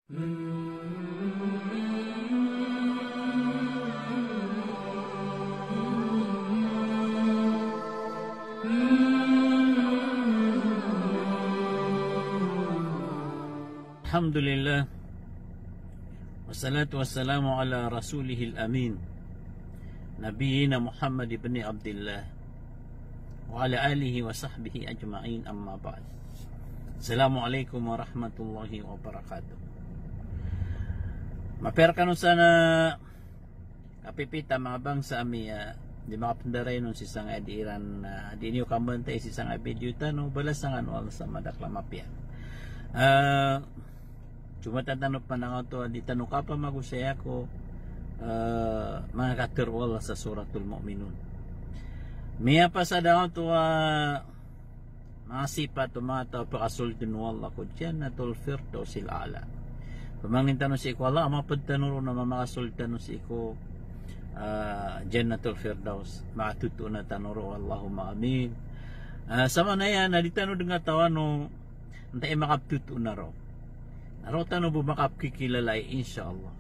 Alhamdulillah, wassalatu wassalamu ala rasulihil amin, Nabiyina Muhammad ibn Abdullah wa ala alihi wa sahbihi ajma'in, amma ba'd. Assalamualaikum warahmatullahi wabarakatuh. Maperkan sana kapipita mga bangsa ami di mga pendaray nun si sang adiran di niyo kambantay si sang video tano balasangan wala sa madaklamapya. Cuma tatanong pa na nga ito, di tanong ka pa magusaya ko mga katirwala sa suratul mu'minun. Miya pa sa daw ito mga sipat o mga tao pakasultin wala ko dyan na tulfir daw sila ala. Pamangin tanong si ko, ala, mapagtanong na mamakasultan si ko dyan na tulfir daw, makatuto na tanong Allahumma amin. Sama na yan, nalitanong nga tawa no, antay makaptuto na raw. Narota no bumakapkikilalay insyaAllah.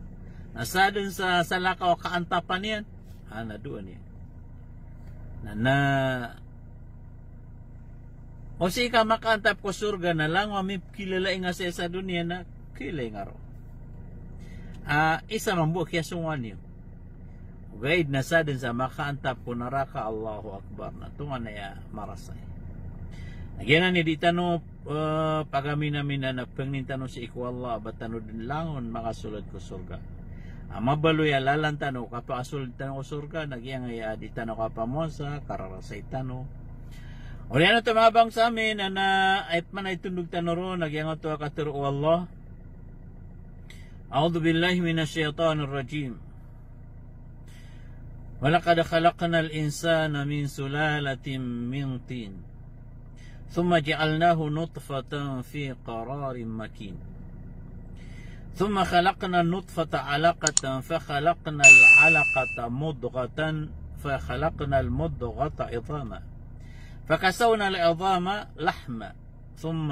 Nasa dun sa lakaw kaantapan yan. Na doon yan. O si ka makaantap ko surga na lang. Wami kilalay nga sa dunia na kilay nga raw. Isa mambuak yasungan yun. Ugaid nasa dun sa makaantap ko naraka Allahu Akbar. Na tunga na ya marasay. Nagyan ni di tano pagami namin na pangintano si iku Allah batano din langon makasulod ko surga. Mabaloy alalan tano kapakasulod tano ko surga nagyan ay di tano kapamosa kararasay tano. O yan ito mga bang sa amin na ay manay tundog tano ro nagyan ito katuro Allah. A'udhu billahi minasyaitanir rajim. Walaqad khalaqnal insana min sulalatin min tin. ثم جعلناه نطفة في قرار مكين ثم خلقنا النطفة علقة فخلقنا العلقة مضغة فخلقنا المضغة عظاما فكسونا العظام لحما ثم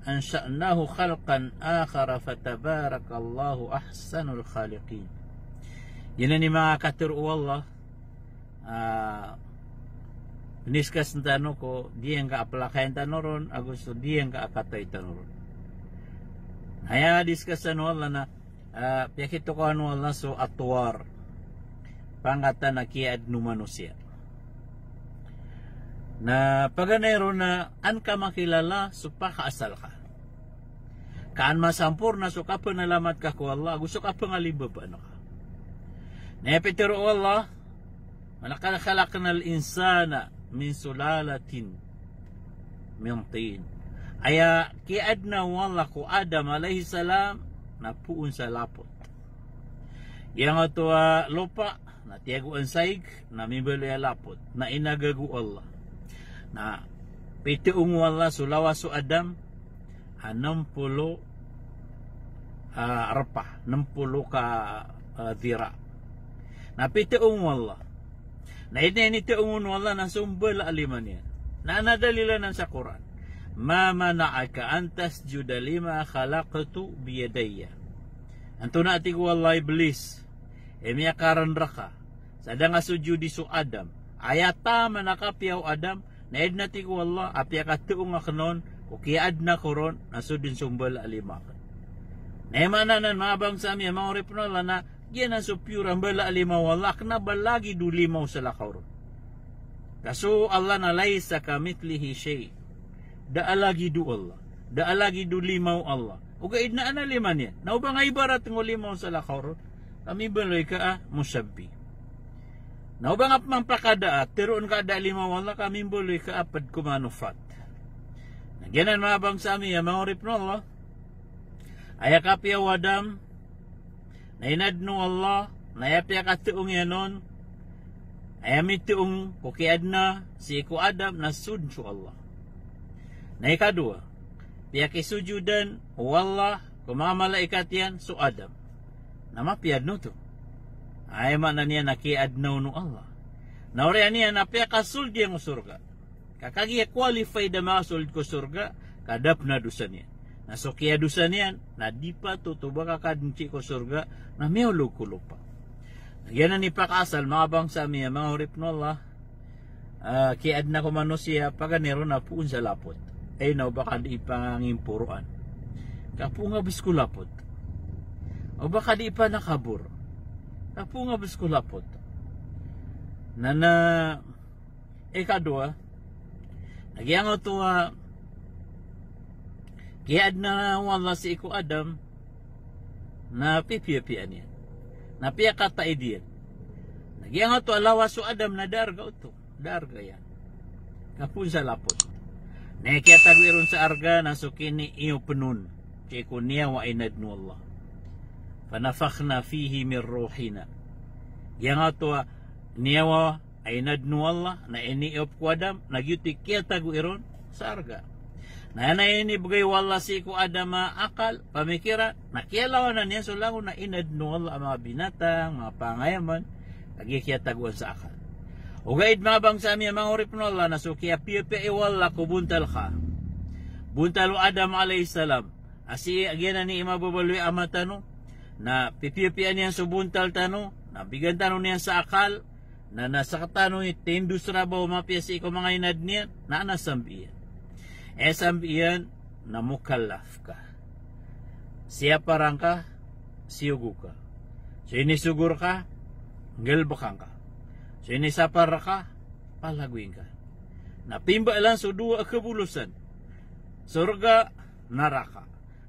أنشأناه خلقا آخر فتبارك الله أحسن الخالقين. ينني ما كتر والله Niskas tano ko, di yang ka-aplakayan tanoron, agusto di yang ka-akatay tanoron. Haya diskas ano wala na, piyakito ko ano wala so atwar, pangata na kiad no manusia. Na paganero na, an ka makilala, so pakaasal ka. Kaan masampur na, so ka pa nalamat ka ko Allah, gusto ka pa nga liba pa ano ka. Napitero Allah, malakalakalak na insana, min sulalatin min tin. Aya kiad na wala ko Adam alayhi salam na puun sa lapot. Yang ato lupa na tiaguan saig na mibali lapot na inagagu Allah. Na pitiung wala sulawa su Adam 60 arpa 60 ka dira. Na pitiung wala na inenite ungun wala na sumbal aliman yan. Na nadalila ng sa Quran. Ma mana'aka antas juda lima khalaqtu biyadaya. Anto na ati ko Allah iblis. Emiya karan raka. Sada nga sujudi su Adam. Ayata manakapiyaw Adam. Na idnati ko Allah. Apya katuong nga kanon. Kukiad na koron. Nasudin sumbal alimakan. Na emananan mabang sa amin. Mga repnala na yan ang supyurang bala alimaw Allah na balagi do limaw sa lakaw ron. Kaso Allah na laysa kamitlihi shay. Daalagi do Allah. Daalagi do limaw Allah. O gaid na analiman yan. Na ba nga ibarat ng limaw sa lakaw ron? Kami baloy ka musabbi. Na ba nga pampakada tiroon ka da limaw Allah kami baloy ka apad kumanufat. Nagyanan mabang sa amin mga ripno Allah. Ayakapya wadam nainadno Allah, nayapya katuong yanon, ayamit tuong kukiad na si iku Adam na sudso Allah. Naikadua, piyaki sujudan, wallah, kumamalaikat yan, so Adam. Namapiyad no to. Ay man na niya nakiad no Allah. Nauriyan niya napya kasul diya ng surga. Kakagi qualified na masul ko surga, kadap na dusa niya. Na so kaya dusa niyan, na di pa tutuba kakadunci ko surga, na may lupa. Yan na ni pakasal, mga bangsa miya, mga hurip no Allah, kiad na ko manusia, paganero na puun sa lapot. Ay na, baka di pangangin puruan. Kapunga bis ko lapot. O baka di pa nakabur. Kapunga bis ko lapot. Kadua, nagyango to kiad na wala si Iko Adam na pipiapian yan. Na piya kataid yan. Nagyango to alawa so Adam na darga ito. Darga yan. Kapun sa lapot. Nakiatag iron sa arga na sukini iyo penun. Ciko niya wa inad no Allah. Panafakhna fihi min ruhina. Yango to niya wa inad no Allah na iniop ko Adam. Nagyuti kiatag iron sa arga. Na ini bagay wala si Iko Adam akal, pamikiran, nakialawan na niya so lang na inad no Allah ang mga binatang, mga pangayaman, nagkikiyataguan sa akal. Ugaid mga bangsa miya mga urip no Allah na so kaya piya wala ko buntal ka. Buntal o Adam alayhisalam. Asi agyan ni imababaloy amatano, na pipiya niya so buntal tano, na bigan tano niya sa akal, na nasa katano tindus rabaw mapya si Iko mga inad niya, na nasambiyan. Sambiyan na mukallaf ka. Siya parang ka, siyugo ka. So inisugur ka, ngelbakan ka. So inisapar ka, palaguin ka. Napimba lang so dua kebulusan. Surga, naraka.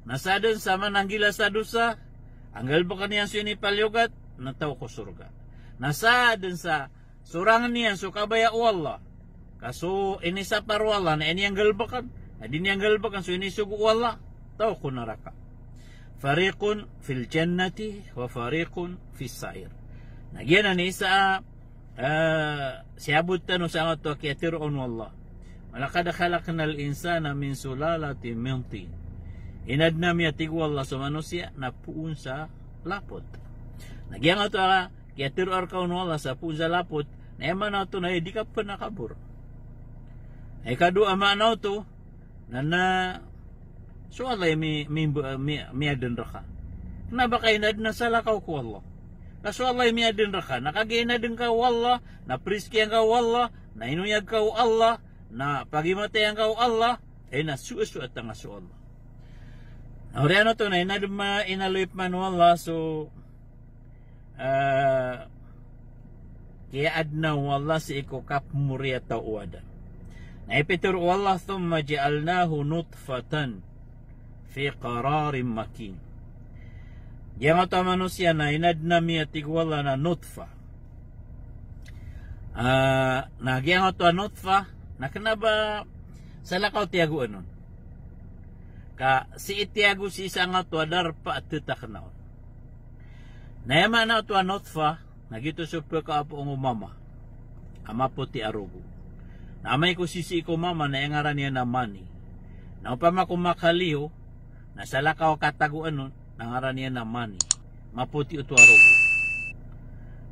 Nasadun sama nanggila sa dusa, ang gelbakan niya so inipalyogat, nataw ko surga. Nasadun sa surangan niya so kabaya Allah. Kaso inisapar wala na ini yang galbakan. Adin yang galbakan so ini sugu wala. Tau ko neraka. Fariqun fil jannati wa fariqun fis sa'ir. Nagyan ni sa siabot tano sa ato kiatirun wallah. Walaqad khalaqnal insana min sulalatin min tin. Inadna miyatig wallah sa manusia na puun sa lapot. Nagyan ato kiatirun kaun wallah sa puun sa lapot. Na eman ato na di ka pa nakabur. Kadua mana to na so Allah mi adin raka. Kenapa kayo na salakaw ko Allah? Kaso Allah mi adin raka. Nakagina din ka Allah, na priski ang ka Allah, na inuyag ka Allah, na pagimatay ang ka Allah, ay nasusuat ang aso Allah. Oriano to na inaduma inaluip man Allah so kaya adna wallah si Iko kap muriyata uwada. Naipitur wallah thumma ja'alnahu nutfatan fi qararin makin. Yang atau manusia na inadna miyatig wallah na nutfa. Yang atau nutfa na kenapa salakaw tiago anon. Ka si itiago si isang atau darpa at titaknaon. Nayaman na atau nutfa nagito super ka apo ang mama. Ama po ti arugo. Namay ko sisi ko mama na engaran niya na mani. Na upama ko makaliho, na salakaw kataguan nun, nangaran niya na mani. Maputi uto arugo.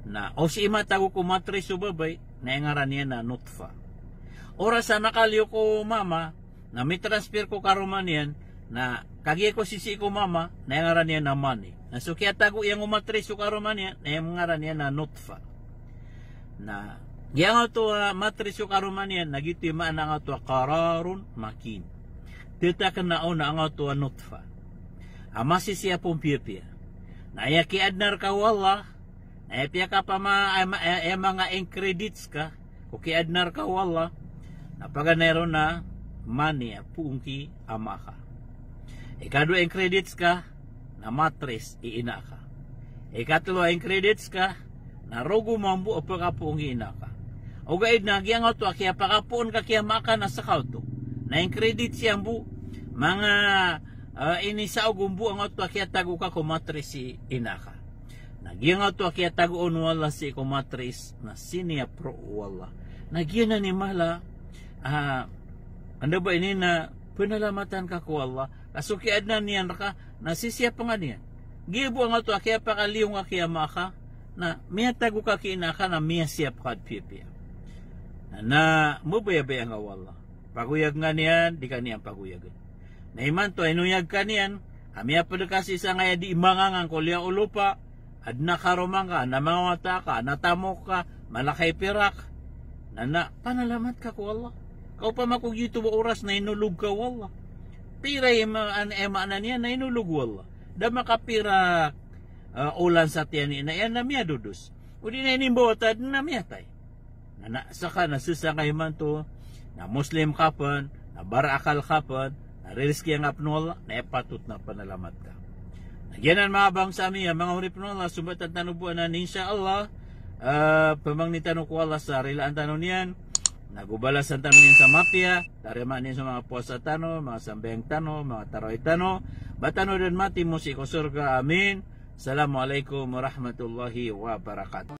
Na o si ima tago ko matres o babay, na engaran niya na nutfa. Ora sa nakaliho ko mama, na may transfer ko karuman yan, na kagi ko sisi ko mama, na engaran niya na mani. Na so kaya tago yung umatres o karuman yan, na engaran niya na nutfa. Na yang to matris yung karuman yan, nagito yung maan nga to qararun makin. Tita ka na o na nga to nutfa. Amasi siya pong piya. Na iya kiadnar ka wallah, na iya ka pa mga credits ka, kung kiadnar ka wallah, napaganero na mani puungki ama ka. Ikadwa yung credits ka, na matris iina ka. Ikatlo yung credits ka, na rogo mambu o pagkapuungki ina ka. O gaid na giyang ato kaya pakapuon ka kaya maka na sa kauto. Na yung credit siyang bu mga inisa o gumbu ang ato kaya tago ka kumatris si inaka. Nagyang ato kaya tagoon wala si kumatris na siniya pro wala. Nagyan na ni mala anda ba ini na pinalamatan ka ko Allah. Kasukiad na niyan ka na sisiya pa nga niyan. Gibo ang ato kaya pakaliyong ka kaya maka na miya tago ka kinaka na miya siyap ka at piya. Na mubayabay ang awala. Paguyag nga niyan, di ka niyang paguyagan. Naiman to, inuyag kaniyan, amia padakasi sa ngaya di imangangan ko liya ulupa, ad nakarumang ka, namawata ka, natamok ka, malakay pirak, panalamat ka ko Allah. Kau pa makugito ba oras na inulog ka Allah. Pira emaanan niya na inulog Allah. Da makapirak ulan sa tiyan na yan na miya dudus. Udi na inimbota na miya tay. Saka nasisangay man to, na Muslim kapan, na barakal kapan, na riski ang apnol, na epatut na panalamat ka. Nagyanan mga bangsa miya, mga uripnol, subat at tanubuan na insyaAllah, pamang ni tanong ko Allah sa rilaan tanong niyan, nagubalas ang tanong niyan sa mapya, tarimaan niyan sa mga puasa tanong, mga sambayang tanong, mga taroy tanong, batano dan mati mo si surga, amin. Assalamualaikum warahmatullahi wabarakatuh.